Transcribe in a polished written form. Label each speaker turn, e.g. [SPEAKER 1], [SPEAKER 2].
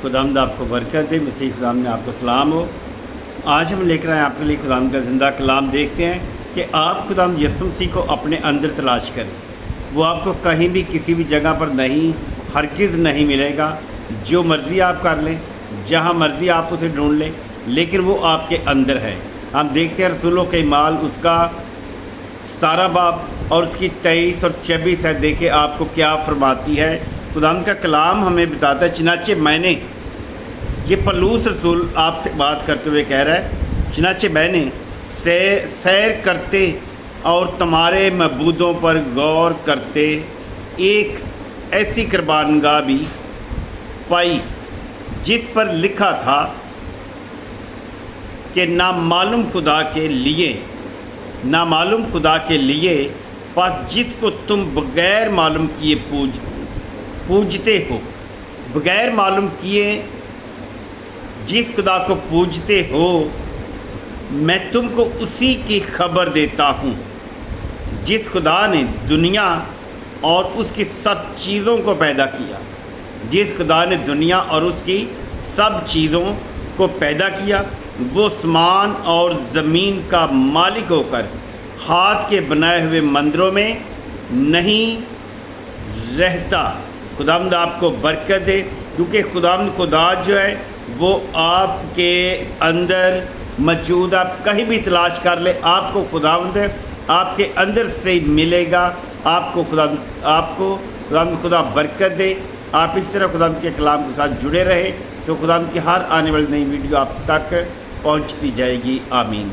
[SPEAKER 1] खुदावंद आपको बरकत दे। मसीह खुदावंद में आपको सलाम हो। आज हम लेकर आए आप के लिए खुदावंद का ज़िंदा कलाम। देखते हैं कि आप खुदावंद यीशु मसीह को अपने अंदर तलाश करें। वो आपको कहीं भी किसी भी जगह पर नहीं, हरगिज़ नहीं मिलेगा। जो मर्ज़ी आप कर लें, जहाँ मर्ज़ी आप उसे ढूंढ लें, लेकिन वो आपके अंदर है। हम देखते हैं रसूलों के माल उसका 17 बाब और उसकी 23 और 24 है। देखे आपको क्या फरमाती है। खुदावंद का कलाम हमें बताता है, चनाचे मैंने, ये पलूस रसूल आपसे बात करते हुए कह रहा है, चनाचे मैंने सैर करते और तुम्हारे मबूदों पर गौर करते एक ऐसी कुर्बानगाह भी पाई जिस पर लिखा था कि नामालूम खुदा के लिए पास जिसको तुम बग़ैर मालूम किए पूजते हो। बग़ैर मालूम किए जिस खुदा को पूजते हो, मैं तुमको उसी की खबर देता हूँ जिस खुदा ने दुनिया और उसकी सब चीज़ों को पैदा किया। जिस खुदा ने दुनिया और उसकी सब चीज़ों को पैदा किया, वो आसमान और ज़मीन का मालिक होकर हाथ के बनाए हुए मंदिरों में नहीं रहता। खुदावंद आपको बरकत दे, क्योंकि खुदावंद खुदा जो है वो आपके अंदर मौजूद। आप कहीं भी तलाश कर ले, आपको खुदावंद आपके अंदर से मिलेगा। आपको खुदावंद खुदा बरकत दे। आप इस तरह खुदावंद के कलाम के साथ जुड़े रहे, सो खुदावंद की हर आने वाली नई वीडियो आप तक पहुंचती जाएगी। आमीन।